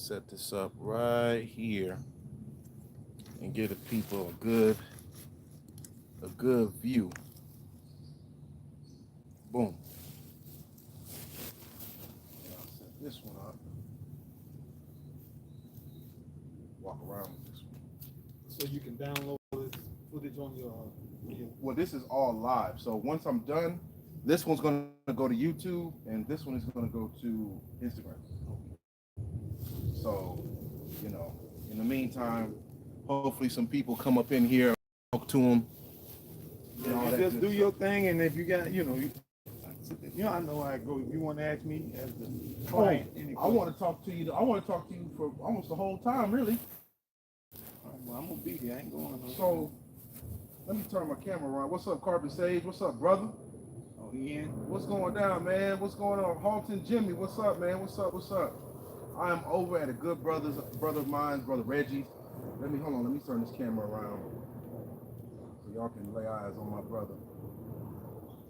set this up right here and give the people a good view. Boom. And I'll set this one up. Walk around with this one. So you can download this footage on your Well, this is all live. So once I'm done, this one's going to go to YouTube, and this one is going to go to Instagram. So, you know, in the meantime, hopefully some people come up in here, talk to them. You know, just do your thing, and if you got, you know, I know how it goes. If you want to ask me as the client, I want to talk to you. I want to talk to you for almost the whole time, really. Well, I'm gonna be here. I ain't going. So, let me turn my camera around. What's up, Carbon Sage? What's up, brother? Oh, he in? What's going down, man? What's going on? Halton Jimmy, what's up, man? What's up? What's up? I am over at a good brother of mine, brother Reggie. Let me turn this camera around so y'all can lay eyes on my brother.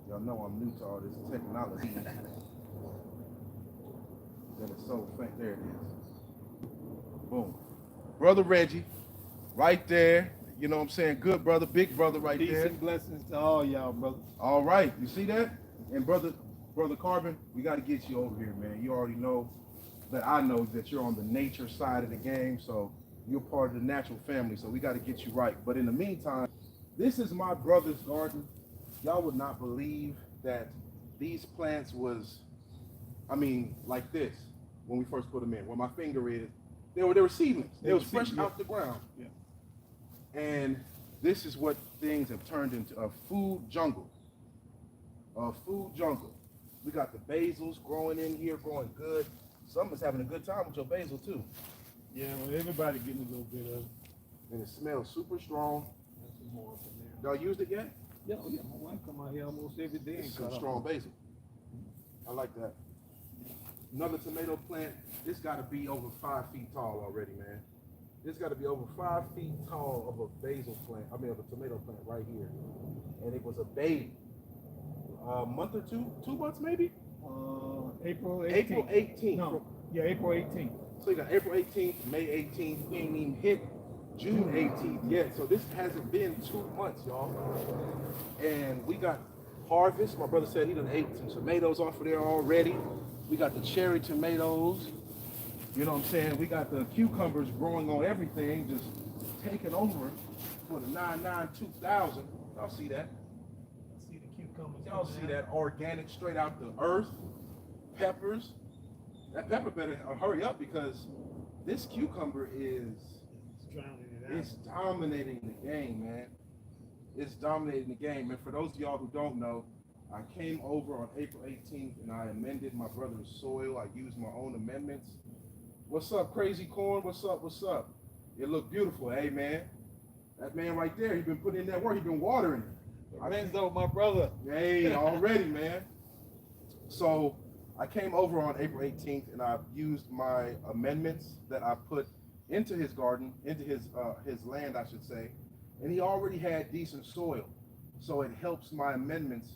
Y'all know I'm new to all this technology. That is so faint. There it is. Boom. Brother Reggie, right there. You know what I'm saying? Good brother, big brother right there. Peace and blessings to all y'all, brother. All right. You see that? And brother Carbon, we got to get you over here, man. You already know that I know that you're on the nature side of the game, so you're part of the natural family, so we got to get you right. But in the meantime, this is my brother's garden. Y'all would not believe that these plants was, like this when we first put them in. Where my finger is, they were seedlings. They was fresh out the ground. Yeah. And this is what things have turned into, a food jungle. A food jungle. We got the basils growing in here, growing good. Someone's having a good time with your basil too. Yeah, well, everybody getting a little bit of it. And it smells super strong. That's some more up in there. Y'all used it yet? Yeah, oh yeah, my wife come out here almost every day. It's some strong basil. I like that. Another tomato plant. It's got to be over 5 feet tall already, man. It's got to be over 5 feet tall of a basil plant. of a tomato plant right here. And it was a baby. A month or 2 months maybe? April 18th. April 18th. No, yeah, April 18th. So you got April 18th, May 18th. We ain't even hit June 18th yet. So this hasn't been 2 months, y'all. And we got harvest. My brother said he done ate some tomatoes off of there already. We got the cherry tomatoes. You know what I'm saying? We got the cucumbers growing on everything, just taking over for the 99-2000. Y'all see that? See the cucumbers. Y'all see that organic straight out the earth? Peppers. That pepper better hurry up because this cucumber is it's dominating the game, man. It's dominating the game. And for those of y'all who don't know, I came over on April 18th and I amended my brother's soil. I used my own amendments. What's up, Crazy Corn? What's up? What's up? It looked beautiful, hey man. That man right there, he been putting in that work. He been watering it. Renzo, my brother. Hey, already, man. So I came over on April 18th and I used my amendments that I put into his garden, into his land, I should say. And he already had decent soil. So it helps my amendments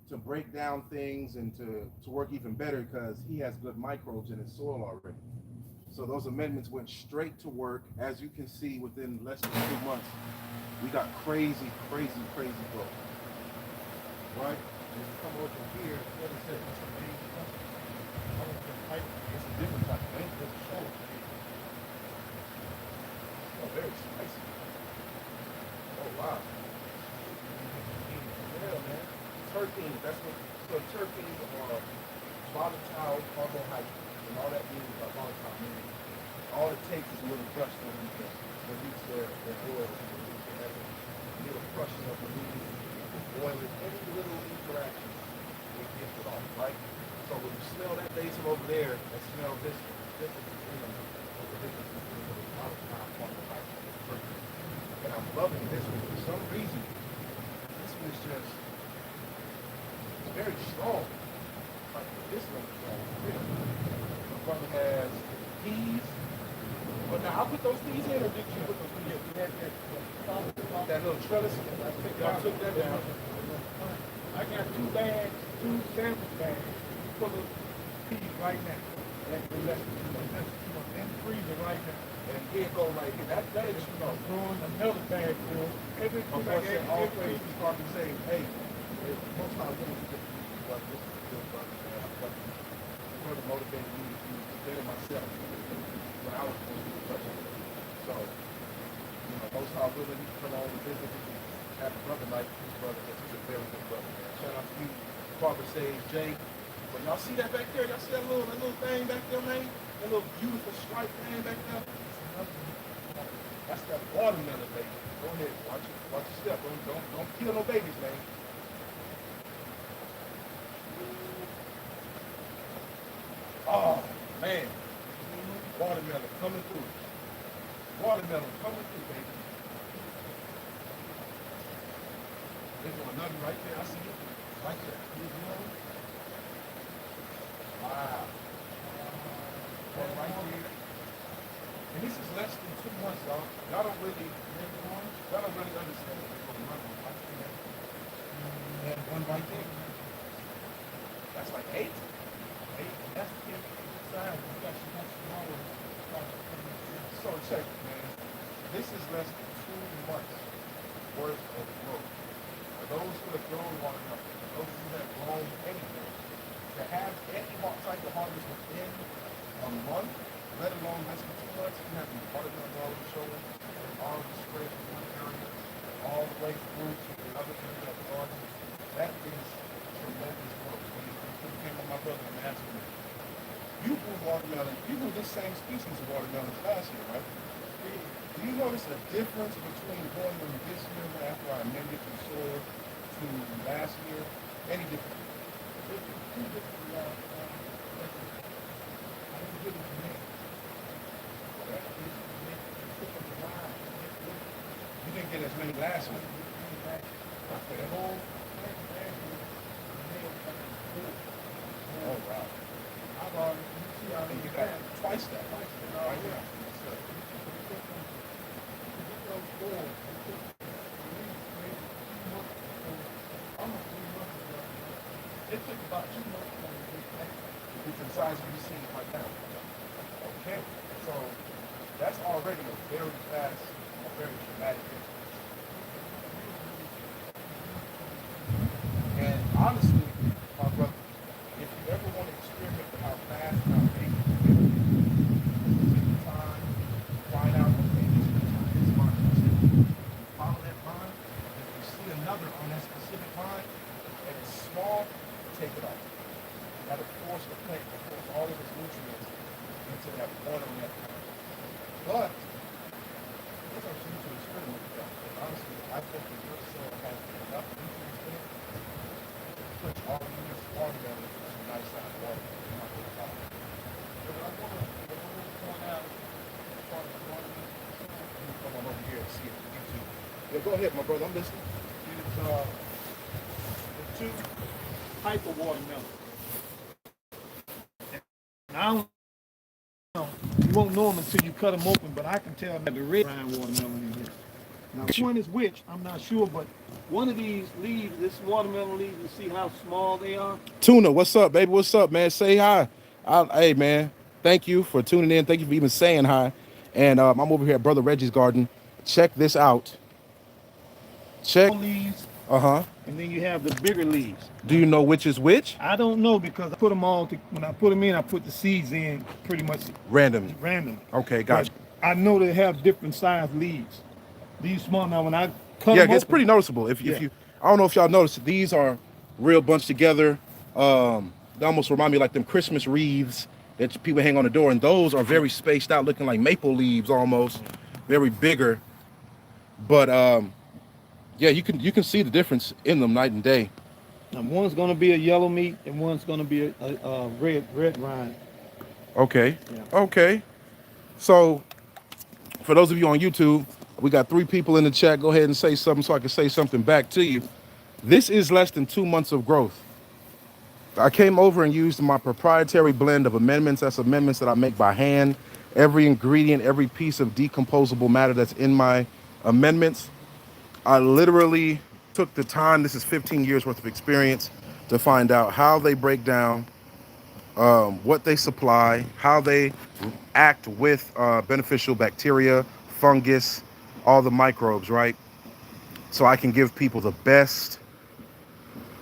to break down things and to work even better because he has good microbes in his soil already. So those amendments went straight to work. As you can see, within less than 2 months, we got crazy, crazy, crazy growth. Right? And if you come over here, what is it? It's a different type of paint. It's a show. Oh, very spicy. Oh, wow. Yeah, man. Terpenes, that's what, so terpenes are volatile carbohydrates. And all that means about volatile means all it takes is a little brush to release their oil, a little crushing of the meat, boil it, any little interaction, it gets it off, right? So when you smell that basil over there, and smell this difference between them, the difference between the volatile carbohydrates and the terpenes. And I'm loving this one for some reason. This one is just, it's very strong. Like this one is strong, really. My brother has peas. But now I put those peas in, or did you put those peas in? That little trellis, I took that down. I got 2 bags, 2 sample bags full of peas right now. and less than 2 months. In the freezer right now. And here it go right here. That is, you know. Throwing another bag full. Of course, all places probably say, hey, most times when we get but this is good, but further motivated me to better myself when I was going through such a so, you know, most times willing to come on and visit and have a brother like his brother, because he's a very good brother, man. Shout out to you, Father Sage, Jay. But y'all see that back there? Y'all see that little thing back there, man? That little beautiful stripe thing back there? That's that watermelon, baby. Go ahead, watch your step. Don't kill no babies, man. Oh man, watermelon coming through. Watermelon coming through, baby. There's another right there. I see it. Right there. Wow. One right there. And this is less than 2 months, y'all. Y'all don't really understand what's going on right there. And one right there. That's like 8. That's the size. You got so much smaller. So check it, man. This is less than 2 months worth of growth. For those who have grown watermelon, for those who have grown anything, to have any type of harvest within a month, let alone less than 2 months, you have the watermelon already showing, all the spread from one area, all the way through to another area of the garden. That is tremendous growth. When you came with my brother and asked me, you grew watermelon, you grew this same species of watermelons last year, right? Do you notice a difference between growing them this year after I amended the soil to last year? Any difference? Two different I didn't give it to me. You didn't get as many last week. Okay. Oh wow. And you got twice that. Right there. It took about 2 months to get to the size you see right now. Okay, so that's already a very fast, a very dramatic difference. And honestly, my brother, if you ever want to experiment with how fast and how big you can get, take the time, find out, okay, this vine, you follow that vine, if you see another on that specific vine, and it's small, take it off. That'll force the plant to force all of its nutrients into that one on that plant. But it's up to you to experiment with that. And honestly, I think that your soil has enough nutrients in it to push all of this watermelon into some nice sized water. But I want to point out as far as watermelon, let me come on over here and see it. Yeah, go ahead, my brother. I'm listening. It's the two type of watermelon. And I don't know. You won't know them until you cut them open, but I can tell that the red rind watermelon in here. Now, which one is which? I'm not sure, but one of these leaves, this watermelon leaves, you see how small they are? Tuna, what's up, baby? What's up, man? Say hi. Hey, man. Thank you for tuning in. Thank you for even saying hi. And I'm over here at Brother Reggie's garden. Check this out. Check. Leaves. Uh-huh. And then you have the bigger leaves. Do you know which is which? I don't know because I put them all, when I put them in, I put the seeds in pretty much Random. Okay, gotcha. But I know they have different size leaves. These small, now when I cut Yeah, them it's open, pretty noticeable. If you, I don't know if y'all noticed, these are real bunched together. They almost remind me like them Christmas wreaths that people hang on the door, and those are very spaced out, looking like maple leaves almost, very bigger. But yeah, you can see the difference in them night and day. Now one's gonna be a yellow meat and one's gonna be a red rind. Okay. Yeah. Okay. So for those of you on YouTube, we got 3 people in the chat. Go ahead and say something so I can say something back to you. This is less than 2 months of growth. I came over and used my proprietary blend of amendments. That's amendments that I make by hand. Every ingredient, every piece of decomposable matter that's in my amendments, I literally took the time, this is 15 years worth of experience, to find out how they break down, what they supply, how they act with beneficial bacteria, fungus, all the microbes, right? So I can give people the best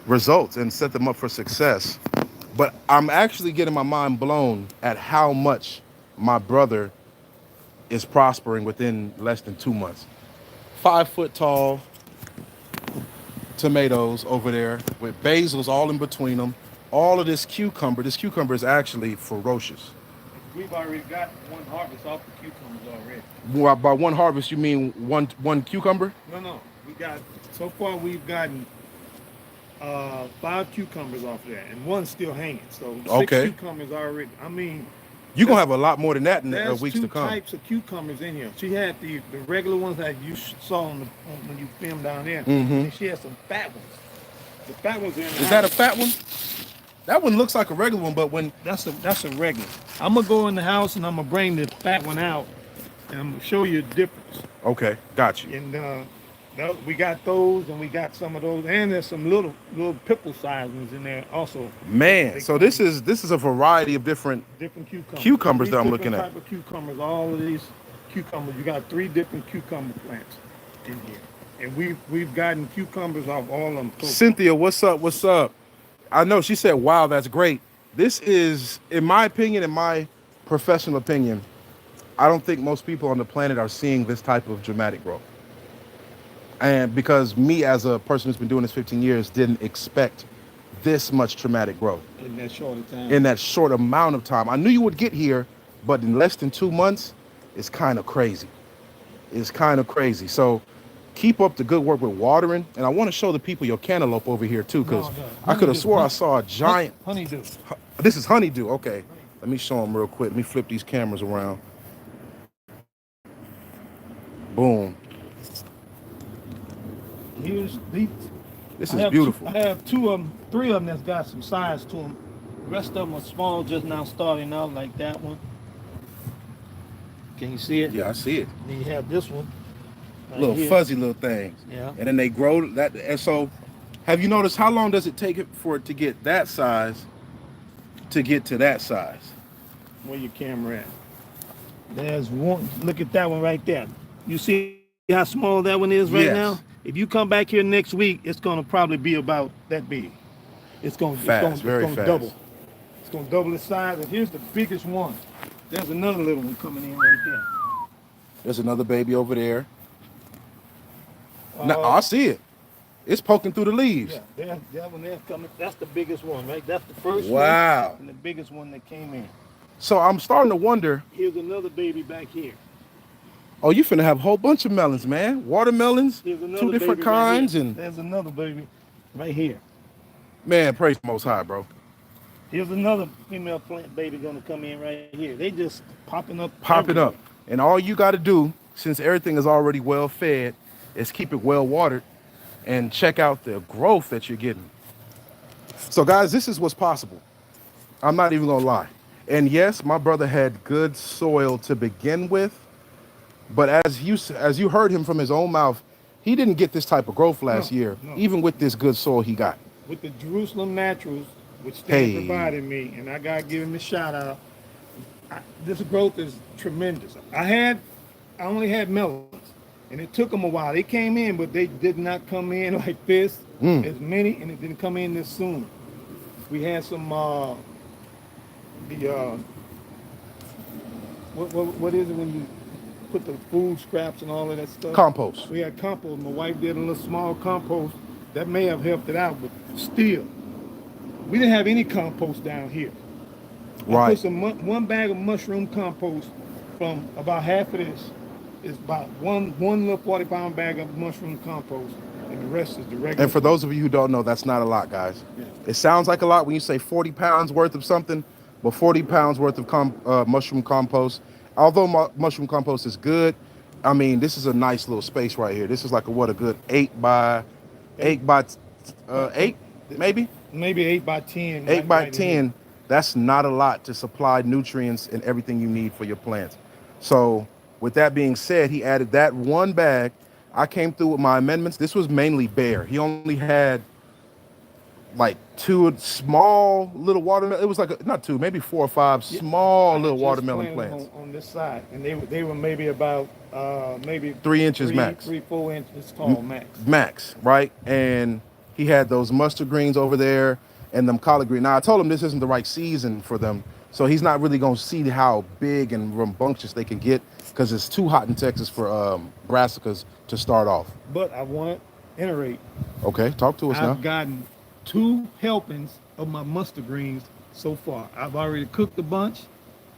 results and set them up for success. But I'm actually getting my mind blown at how much my brother is prospering within less than 2 months. 5 foot tall tomatoes over there with basils all in between them. All of this cucumber. This cucumber is actually ferocious. We've already got one harvest off the cucumbers already. By one harvest, you mean one cucumber? No. We got, so far we've gotten 5 cucumbers off there, and one's still hanging. So 6 Okay. cucumbers already. I mean, You're gonna have a lot more than that in the there's weeks two to come. types of cucumbers in here. She had the regular ones that you saw when you filmed down there, Mm-hmm. and she had some fat ones. The fat ones are in the Is that a house. fat one? That one looks like a regular one, but when That's a regular. I'm gonna go in the house and I'm gonna bring the fat one out, and I'm gonna show you the difference. okay, got you. And we got those, and we got some of those, and there's some little pickle sized ones in there also. Man, They so come this is a variety of different different cucumbers. cucumbers Three that I'm different looking at. type of cucumbers. All of these cucumbers. You got 3 different cucumber plants in here, and we've gotten cucumbers off all of them. So Cynthia, what's up? What's up? I know she said, "Wow, that's great." This is, in my opinion, in my professional opinion, I don't think most people on the planet are seeing this type of dramatic growth. And because me, as a person who's been doing this 15 years, didn't expect this much traumatic growth in that short of time. in that short amount of time. I knew you would get here, but in less than 2 months, it's kind of crazy. It's kind of crazy. So keep up the good work with watering. And I want to show the people your cantaloupe over here too, because No, I could have honeydew. swore I saw a giant. Honeydew. This is honeydew. Okay. Let me show them real quick. Let me flip these cameras around. Boom. Here's these. This I is have beautiful. I have 2 of them, 3 of them that's got some size to them. The rest of them are small, just now starting out, like that one. Can you see it? Yeah, I see it. Then you have this one. Right Little here. fuzzy little things. Yeah. And then they grow that. And so, have you noticed how long does it take it for it to get that size to get to that size? Where your camera at? There's one. Look at that one right there. You see how small that one is right Yes. now? If you come back here next week, it's gonna probably be about that big. It's gonna Very fast. double. It's gonna double its size. And here's the biggest one. There's another little one coming in right there. There's another baby over there. Now, Uh, I see it. It's poking through the leaves. Yeah, that one there coming. That's the biggest one, right? That's the first Wow. one and the biggest one that came in. So I'm starting to wonder, Here's another baby back here. oh, you finna have a whole bunch of melons, man. Watermelons, Here's another 2 different baby right kinds, here. and There's another baby right here. man, praise the Most High, bro. Here's another female plant baby gonna come in right here. They just popping up. Popping up. everywhere. And all you got to do, since everything is already well fed, is keep it well watered and check out the growth that you're getting. So, guys, this is what's possible. I'm not even going to lie. And yes, my brother had good soil to begin with, but as you heard him from his own mouth, he didn't get this type of growth last year, no. even with this good soil he got. With the JerusalemNaturals, which Stan Hey. provided me, and I gotta give him a shout out. This growth is tremendous. I only had melons, and it took them a while. They came in, but they did not come in like this, as many, and it didn't come in this soon. We had some what is it when you put the food scraps and all of that stuff? Compost. We had compost. My wife did a little small compost that may have helped it out, but still, we didn't have any compost down here. I Right. put some one bag of mushroom compost from about half of this is about one little 40-pound bag of mushroom compost, and the rest is the regular. And for those of you who don't know, that's not a lot, guys. Yeah. It sounds like a lot when you say 40 pounds worth of something, but 40 pounds worth of mushroom compost, although mushroom compost is good, I mean, this is a nice little space right here. This is like a good 8 by 8, maybe? maybe 8 by 10. 8 by right in here. 10. That's not a lot to supply nutrients and everything you need for your plants. So with that being said, he added that one bag. I came through with my amendments. This was mainly bare. He only had like two small little watermelon. It was like not two, maybe 4 or 5 Yeah, small I had little just watermelon planted them plants, on this side, and they were maybe about maybe 3 inches max. 4 inches tall max. Max, right? And he had those mustard greens over there and them collard green. Now I told him this isn't the right season for them, so he's not really gonna see how big and rambunctious they can get because it's too hot in Texas for brassicas to start off. But I want to iterate. Okay, talk to us now. I've gotten 2 helpings of my mustard greens so far. I've already cooked a bunch.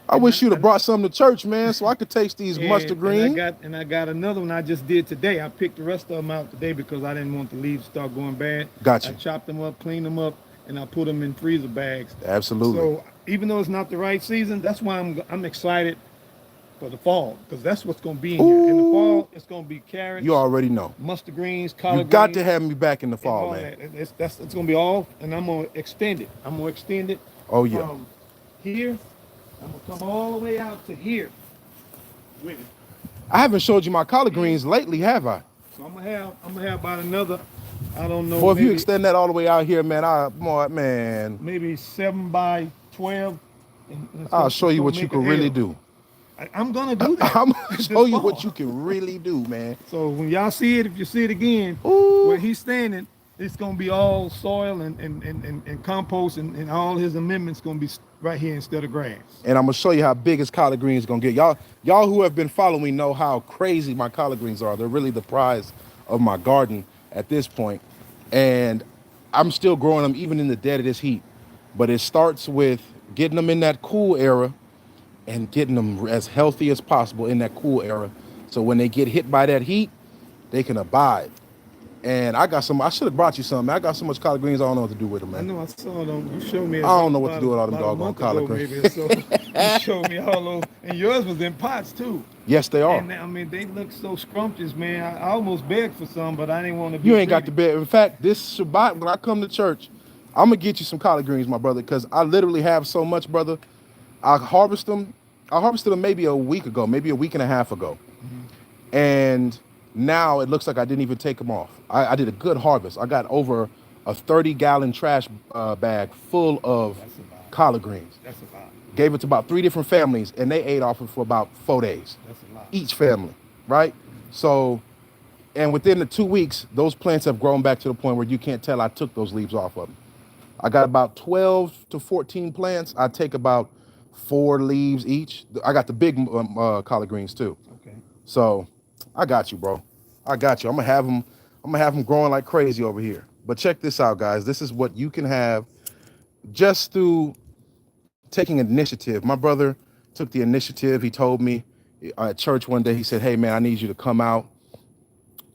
I wish you'd have brought some to church, man, so I could taste these mustard greens. And I got another one I just did today. I picked the rest of them out today because I didn't want the leaves to start going bad. Gotcha. I chopped them up, cleaned them up, and I put them in freezer bags. Absolutely. So even though it's not the right season, that's why I'm excited for the fall, because that's what's going to be in here. In the fall, it's going to be carrots. You already know. Mustard greens, You collard got greens. to have me back in the and fall, all man. that. It's going to be all, and I'm going to extend it. I'm going to extend it Oh yeah. from here. I'm going to come all the way out to here with it. I haven't showed you my collard greens lately, have I? So I'm gonna have about another, I don't know, Boy, if you maybe, extend that all the way out here, man, man, maybe 7 by 12. And I'll it's show you gonna what you make can an really L. do. I'm gonna do that. I'm gonna this show you fall. what you can really do, man. So when y'all see it, if you see it again, Ooh. where he's standing, it's gonna be all soil and compost, and all his amendments gonna be right here instead of grass. And I'm gonna show you how big his collard greens gonna get. Y'all who have been following me know how crazy my collard greens are. They're really the prize of my garden at this point. And I'm still growing them even in the dead of this heat. But it starts with getting them in that cool era and getting them as healthy as possible in that cool era. So when they get hit by that heat, they can abide. And I should have brought you some, man. I got so much collard greens, I don't know what to do with them, I man. know I saw them. You showed me. I don't know what to do with all them doggone collard greens. Maybe, so you showed me all those, and yours was in pots too. Yes, they are. And I mean, they look so scrumptious, man. I almost begged for some, but I didn't want to be. You ain't got greedy. to bed. In fact, this Shabbat, when I come to church, I'm gonna get you some collard greens, my brother, because I literally have so much, brother. I harvested them maybe a week ago, maybe a week and a half ago. And now it looks like I didn't even take them off. I did a good harvest. I got over a 30-gallon trash bag full of collard greens. That's a lot. Gave it to about 3 different families, and they ate off it for about 4 days. That's a lot. Each family, right? So, and within the 2 weeks, those plants have grown back to the point where you can't tell I took those leaves off of them. I got about 12 to 14 plants. I take about 4 leaves each. I got the big collard greens too. Okay. So I got you, bro. I got you. I'm gonna have them growing like crazy over here. But check this out, guys. This is what you can have just through taking initiative. My brother took the initiative. He told me at church one day, he said, hey man, I need you to come out.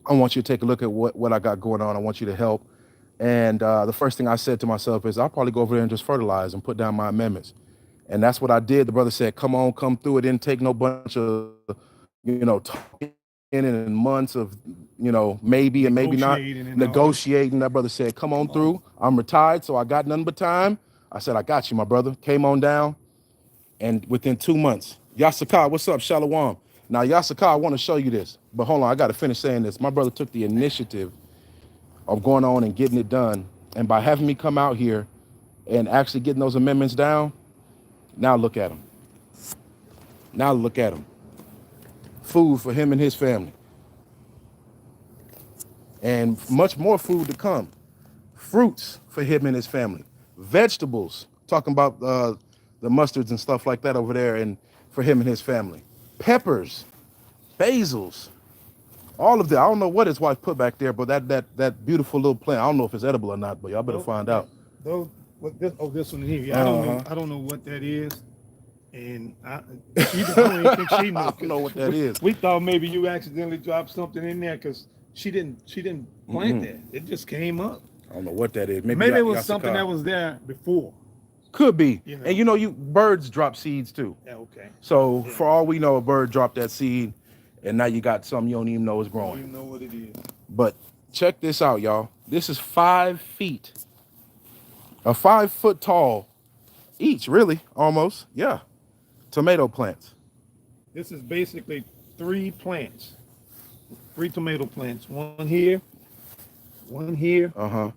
I want you to take a look at what I got going on. I want you to help. And the first thing I said to myself is I'll probably go over there and just fertilize and put down my amendments. And that's what I did. The brother said, come on, come through. It didn't take no bunch of, talking and months of, maybe and maybe not negotiating. That brother said, come on through. I'm retired, so I got nothing but time. I said, I got you, my brother. Came on down. And within 2 months, Yasakar, what's up, Shalom? Now, Yasakar, I want to show you this. But hold on, I got to finish saying this. My brother took the initiative of going on and getting it done. And by having me come out here and actually getting those amendments down, now look at him. Now look at him. Food for him and his family. And much more food to come. Fruits for him and his family. Vegetables, talking about the mustards and stuff like that over there, and for him and his family. Peppers, basils, all of that. I don't know what his wife put back there, but that beautiful little plant. I don't know if it's edible or not, but y'all better find out. This one here. Yeah, I don't know what that is. And I don't even think she knew. I don't know what that is. We thought maybe you accidentally dropped something in there because she didn't plant that. It just came up. I don't know what that is. Maybe it was something that was there before. Could be. You know. And birds drop seeds too. Yeah, okay. So for all we know, a bird dropped that seed, and now you got something you don't even know is I growing. don't even know what it is. But check this out, y'all. This is 5 feet. A 5 foot tall each, really, almost. Yeah. Tomato plants. This is basically 3 plants. 3 tomato plants. One here, Uh-huh.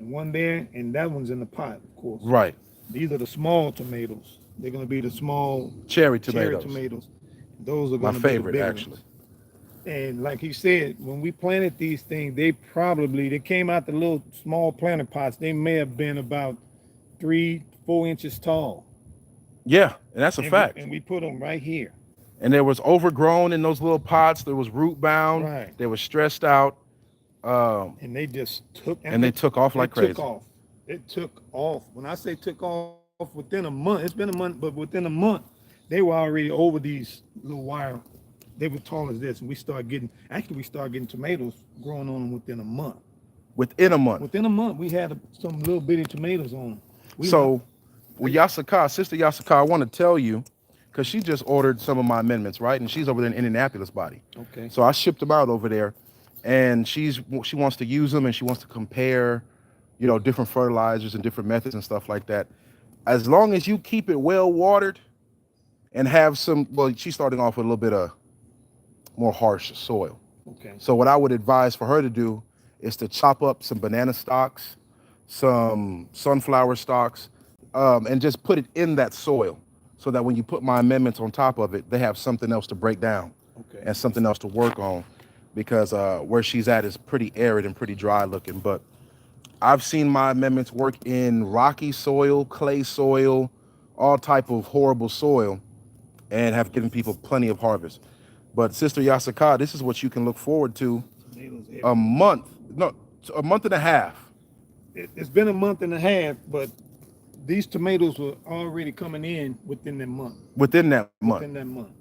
and one there, and that one's in the pot, of course. Right. These are the small tomatoes. They're going to be the small Cherry cherry tomatoes. tomatoes. Those are My going to be the favorite, bigger actually. ones. And like he said, when we planted these things, they came out the little small planter pots. They may have been about 3-4 inches tall. Yeah, and that's a And we fact. and we put them right here. And there was overgrown in those little pots. There was root bound. Right. They were stressed out. And they just took And they took off like It took crazy. off. It took off. When I say took off within a month, it's been a month, but within a month, they were already over these little wire. They were tall as this, and we started getting tomatoes growing on them within a month. Within a month. Within a month, we had some little bitty tomatoes on them. So, with Yasaka, Sister Yasaka, I want to tell you, because she just ordered some of my amendments, right? And she's over there in Indianapolis body. Okay. So I shipped them out over there, and she wants to use them, and she wants to compare, different fertilizers and different methods and stuff like that. As long as you keep it well watered and have she's starting off with a little bit of more harsh soil. Okay. So what I would advise for her to do is to chop up some banana stalks, some sunflower stalks, and just put it in that soil so that when you put my amendments on top of it, they have something else to break down and something else to work on, because where she's at is pretty arid and pretty dry looking. But I've seen my amendments work in rocky soil, clay soil, all type of horrible soil, and have given people plenty of harvest. But Sister Yasaka, this is what you can look forward to. A month and a half. It's been a month and a half, but these tomatoes were already coming in within that month. Within that month.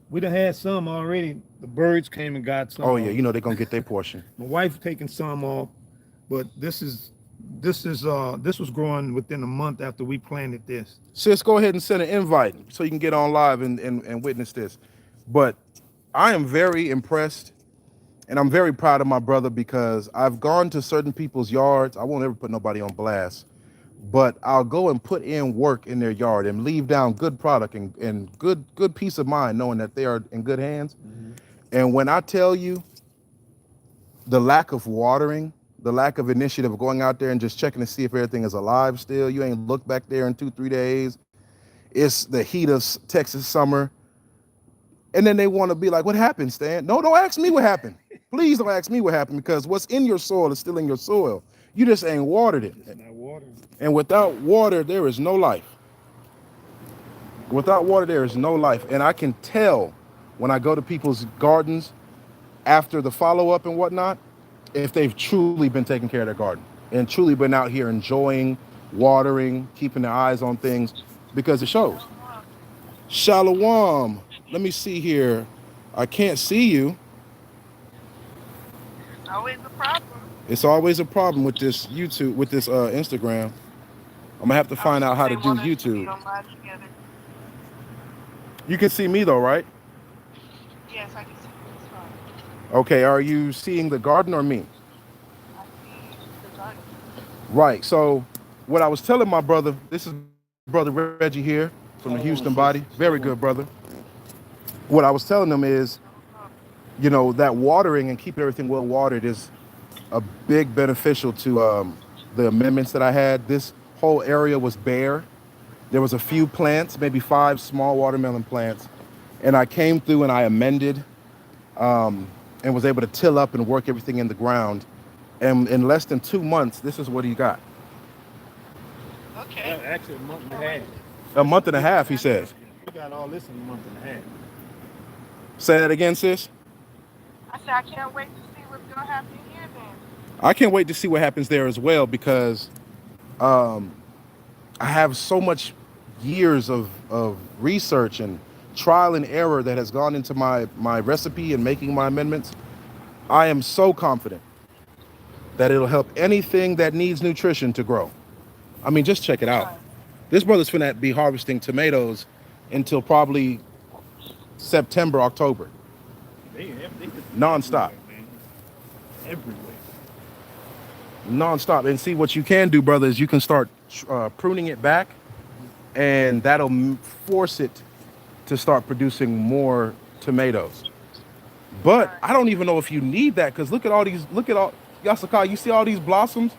We done had some already. The birds came and got some. Oh yeah, they're gonna get their portion. My wife taking some off, but this was growing within a month after we planted this. Sis, go ahead and send an invite so you can get on live and witness this. But I am very impressed, and I'm very proud of my brother, because I've gone to certain people's yards. I won't ever put nobody on blast, but I'll go and put in work in their yard and leave down good product and good peace of mind knowing that they are in good hands. Mm-hmm. And when I tell you the lack of watering, the lack of initiative of going out there and just checking to see if everything is alive still, you ain't looked back there in 2-3 days. It's the heat of Texas summer. And then they want to be like, what happened, Stan? No, don't ask me what happened. Please don't ask me what happened, because what's in your soil is still in your soil. You just ain't watered it. It's not watering. And without water, there is no life. Without water, there is no life. And I can tell when I go to people's gardens after the follow-up and whatnot, if they've truly been taking care of their garden and truly been out here enjoying, watering, keeping their eyes on things, because it shows. Shalom. Let me see here. I can't see you. It's always a problem. It's always a problem with this YouTube, with this Instagram. I'm gonna have to find out how to do YouTube. You can see me though, right? Yes, I can see you. It's fine. Okay, are you seeing the garden or me? I see the garden. Right, so what I was telling my brother, this is Brother Reggie here from the Houston body. Very good brother. What I was telling them is, that watering and keeping everything well watered is a big beneficial to the amendments that I had. This whole area was bare. There was a few plants, maybe 5 small watermelon plants, and I came through and I amended and was able to till up and work everything in the ground. And in less than 2 months, this is what he got. Okay. Actually, a month and a half. A month and a half, he says. We got all this in a month and a half. Say that again, sis. I said I can't wait to see what's gonna happen here then. I can't wait to see what happens there as well, because I have so much years of research and trial and error that has gone into my recipe and making my amendments. I am so confident that it'll help anything that needs nutrition to grow. I mean, just check it out. This brother's finna be harvesting tomatoes until probably October. Non-stop. Everywhere. Non-stop. And see, what you can do, brother, is you can start pruning it back, and that'll force it to start producing more tomatoes. But I don't even know if you need that, because look at all Yasaka, you see all these blossoms?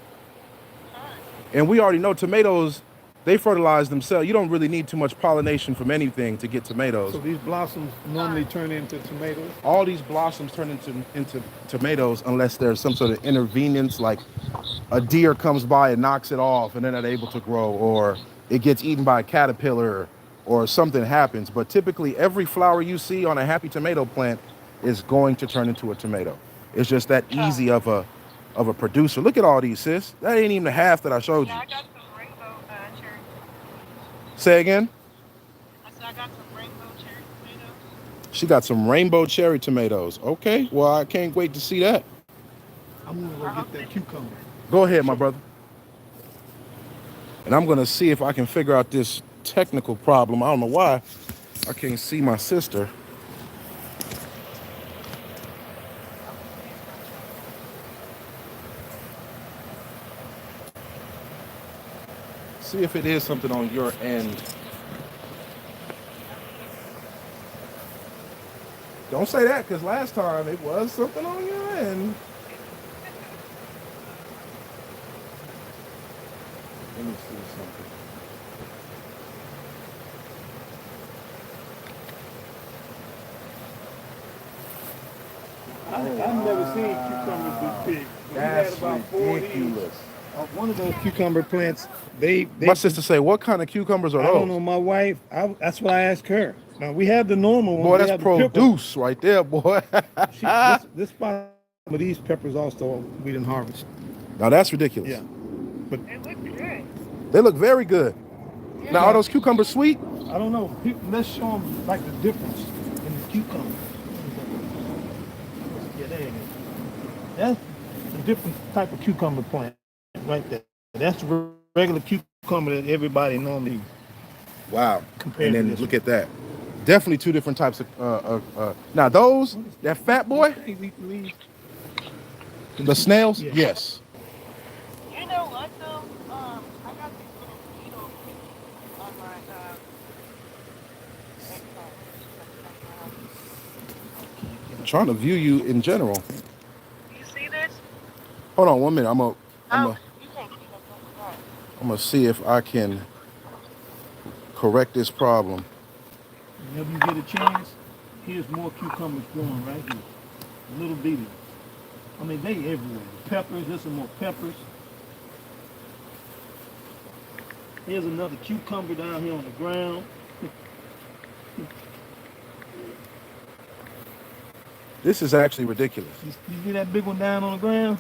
And we already know tomatoes, they fertilize themselves. You don't really need too much pollination from anything to get tomatoes. So these blossoms normally turn into tomatoes. All these blossoms turn into tomatoes unless there's some sort of intervenence, like a deer comes by and knocks it off and they're not able to grow, or it gets eaten by a caterpillar, or something happens. But typically every flower you see on a happy tomato plant is going to turn into a tomato. It's just that easy of a producer. Look at all these, sis. That ain't even the half that I showed Yeah, you. I got some rainbow cherry. Say again. I said I got some rainbow cherry tomatoes. She got some rainbow cherry tomatoes. Okay, well, I can't wait to see that. I'm gonna go get that cucumber. Go ahead, my brother. And I'm gonna see if I can figure out this technical problem. I don't know why I can't see my sister. See if it is something on your end. Don't say that, because last time it was something on your end. Let me see something. I've never seen cucumbers this big. We had That's about 4 of these. ridiculous. One of those cucumber plants, they My sister say, what kind of cucumbers are I don't those? know. My wife, that's what I asked her. Now we have the normal ones. Boy, We that's have the pepper. produce right there, boy. This spot, but these peppers also we didn't harvest. Now that's ridiculous. Yeah, but It looks good. They look very good. Yeah. Now, are those cucumbers sweet? I don't know. Let's show them like the difference in the cucumber. Yeah, there it is. That's a different type of cucumber plant right there. That's the regular cucumber that everybody normally. Wow. Compared And to then this look at that. Definitely two different types of. Now those, that fat boy, the snails, Yeah. yes. You know what though? I got these little beetles on my I'm trying to view you in general. Do you see this? Hold on 1 minute. I'm You can't keep up with that. gonna see if I can correct this problem. Whenever you get a chance, here's more cucumbers growing right here. Little bitty. I mean, they everywhere. Peppers, there's some more peppers. Here's another cucumber down here on the ground. This is actually ridiculous. You see that big one down on the ground?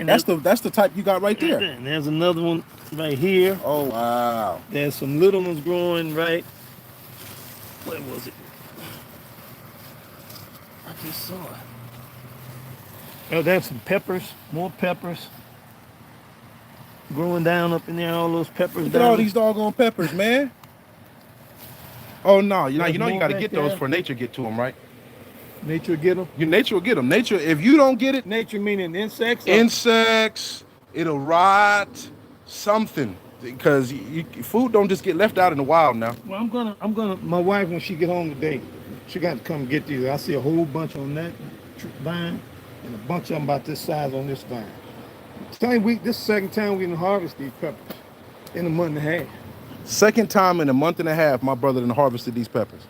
And That's the type you got right there. And there's another one right here. Oh wow. There's some little ones growing right. Where was it? I just saw it. Oh, there's some peppers, more peppers. Growing down up in there, all those peppers Look at down all there. these doggone peppers, man. Oh no, you know There's you more got to back get those there. for nature get to them, right? Nature get them. Nature will get them. Nature, if you don't get it, Nature meaning insects? insects, it'll rot, something. Because food don't just get left out in the wild now. Well, I'm gonna. My wife, when she get home today, she got to come get these. I see a whole bunch on that vine, and a bunch of them about this size on this vine. This is the second time we done harvest these peppers in a month and a half. Second time in a month and a half, my brother done harvested these peppers.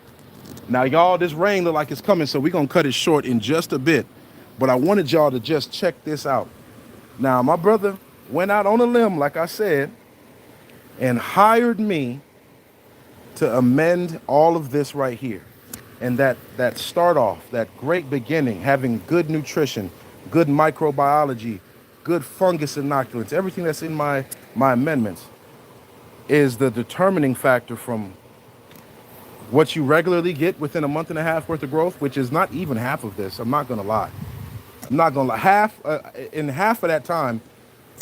Now, y'all, this rain look like it's coming, so we're going to cut it short in just a bit. But I wanted y'all to just check this out. Now, my brother went out on a limb, like I said, and hired me to amend all of this right here. And that start off, that great beginning, having good nutrition, good microbiology, good fungus inoculants, everything that's in my amendments is the determining factor from what you regularly get within a month and a half worth of growth, which is not even half of this. I'm not going to lie. I'm not going to lie. In half of that time,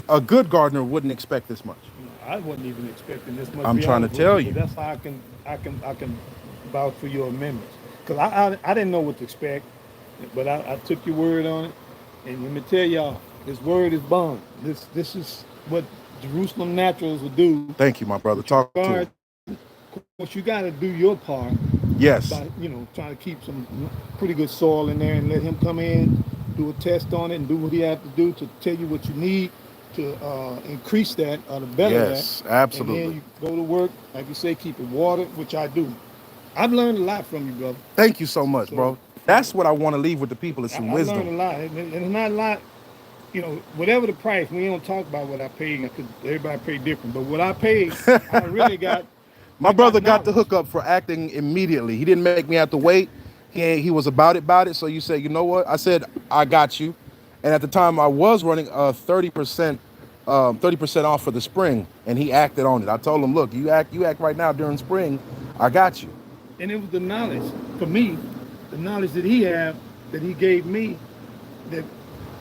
a good gardener wouldn't expect this much. I wasn't even expecting this much. I'm trying to tell you. That's how I can vouch for your amendments. Because I didn't know what to expect, but I took your word on it. And let me tell y'all, this word is bond. This is what Jerusalem Naturals will do. Thank you, my brother. Talk to me. Of course, you got to do your part Yes. by, trying to keep some pretty good soil in there and let him come in, do a test on it, and do what he has to do to tell you what you need. to increase that or to better Yes, that. And then absolutely. you go to work, like you say, keep it watered, which I do. I've learned a lot from you, brother. Thank you so much, So bro. That's what I want to leave with the people is some I learned wisdom. a lot. And it's not a lot, you know, whatever the price, we don't talk about what I paid because everybody paid different. But what I paid, I really got, My I got brother got the knowledge. hookup for acting immediately. He didn't make me have to wait. He was about it. So you said, you know what? I said, I got you. And at the time I was running 30% off for the spring, and he acted on it. I told him, look, you act right now during spring, I got you. And it was the knowledge for me, the knowledge that he had, that he gave me, that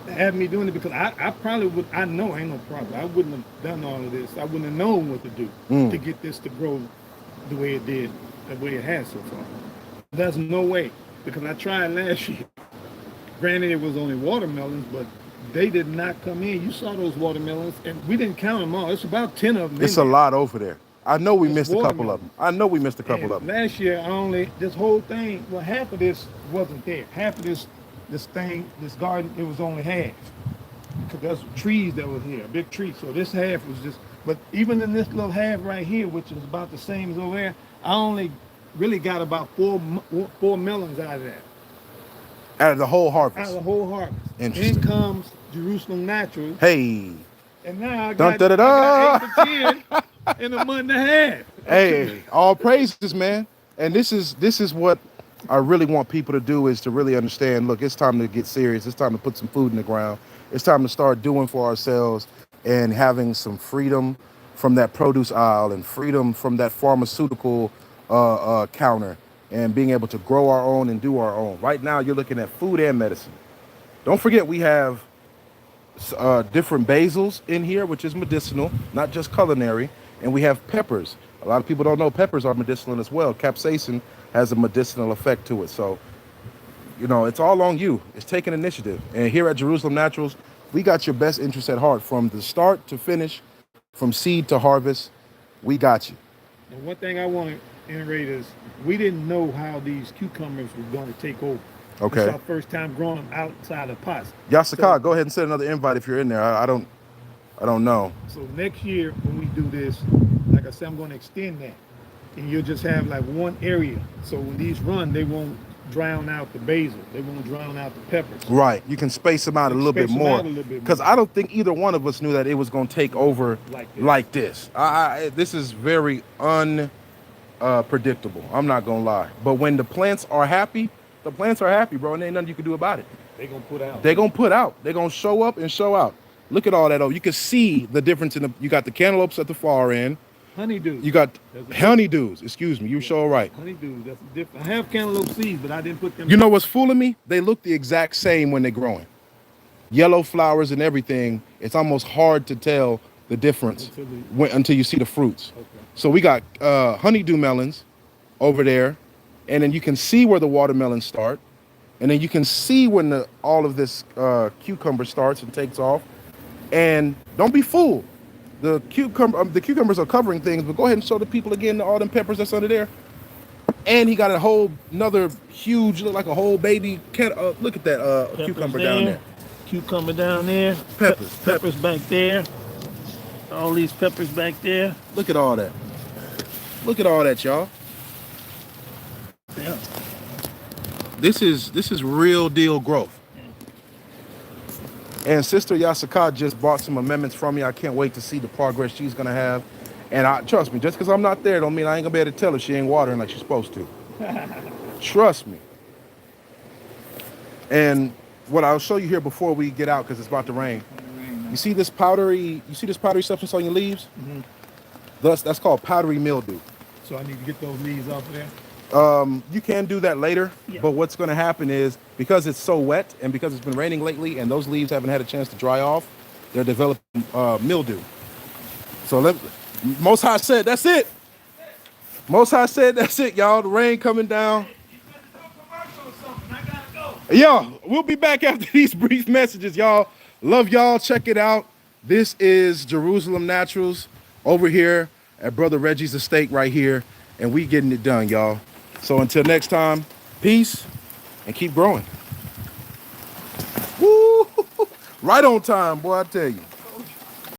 had me doing it because I probably would, I know ain't no problem. I wouldn't have done all of this. I wouldn't have known what to do to get this to grow the way it did, the way it has so far. There's no way because I tried last year. Granted, it was only watermelons, but they did not come in. You saw those watermelons, and we didn't count them all. It's about 10 of them. It's a lot over there. I know we It's missed a couple watermelon. of them. I know we missed a couple of And them. last year, I only this whole thing. Well, half of this wasn't there. Half of this thing, this garden, it was only half because there's trees that was here, a big tree. So this half was just. But even in this little half right here, which is about the same as over there, I only really got about four melons out of that. Out of the whole Out harvest. of the whole harvest. Interesting. Then comes Jerusalem Naturals, Hey. and now I Dun, got, da, da, I da. got 8 to 10 in a month and a half. Hey, all praises, man. And this is what I really want people to do is to really understand, look, it's time to get serious. It's time to put some food in the ground. It's time to start doing for ourselves and having some freedom from that produce aisle and freedom from that pharmaceutical counter and being able to grow our own and do our own. Right now, you're looking at food and medicine. Don't forget we have different basils in here, which is medicinal, not just culinary. And we have peppers. A lot of people don't know peppers are medicinal as well. Capsaicin has a medicinal effect to it. So, you know, it's all on you. It's taking initiative. And here at Jerusalem Naturals, we got your best interest at heart from the start to finish, from seed to harvest. We got you. And one thing I want to iterate is we didn't know how these cucumbers were going to take over. Okay. It's our first time growing them outside of pots. Yasaka, go ahead and send another invite if you're in there. I don't know. So next year when we do this, like I said, I'm going to extend that, and you'll just have like one area. So when these run, they won't drown out the basil. They won't drown out the peppers. Right. You can space them out a little bit Space 'em more. out a little bit Because more. I don't think either one of us knew that it was going to take over like this. This is very unpredictable. I'm not going to lie. But when the plants are happy, bro, and there ain't nothing you can do about it. They're going to put out. They're going to put out. They're going to show up and show out. Look at all that. Oh, you can see the difference you got the cantaloupes at the far end. Honeydew. You got honeydews. Excuse me. You sure right. Honeydew. That's different. I have cantaloupe seeds, but I didn't put them. You know what's fooling me? They look the exact same when they're growing. Yellow flowers and everything. It's almost hard to tell the difference until you see the fruits. Okay. So we got honeydew melons over there, and then you can see where the watermelons start, and then you can see when all of this cucumber starts and takes off. And don't be fooled. The cucumbers are covering things, but go ahead and show the people again all them peppers that's under there. And he got another huge, look like a whole baby cat. Look at that cucumber down there. Cucumber down there. Peppers back there. All these peppers back there. Look at all that. Look at all that, y'all. Yeah. This is real deal growth. And Sister Yasaka just bought some amendments from me. I can't wait to see the progress she's gonna have. And trust me, just because I'm not there don't mean I ain't gonna be able to tell her she ain't watering like she's supposed to. Trust me. And what I'll show you here before we get out, because it's about to rain. You see this powdery substance on your leaves? Mm-hmm. That's called powdery mildew. So I need to get those leaves off of there? You can do that later, but what's going to happen is because it's so wet and because it's been raining lately and those leaves haven't had a chance to dry off, they're developing mildew. So Most High said, that's it. Most High said, that's it, y'all. The rain coming down. Yeah, we'll be back after these brief messages, y'all. Love y'all. Check it out. This is Jerusalem Naturals over here at Brother Reggie's estate right here, and we getting it done, y'all. So until next time, peace and keep growing. Woo! Right on time, boy, I tell you.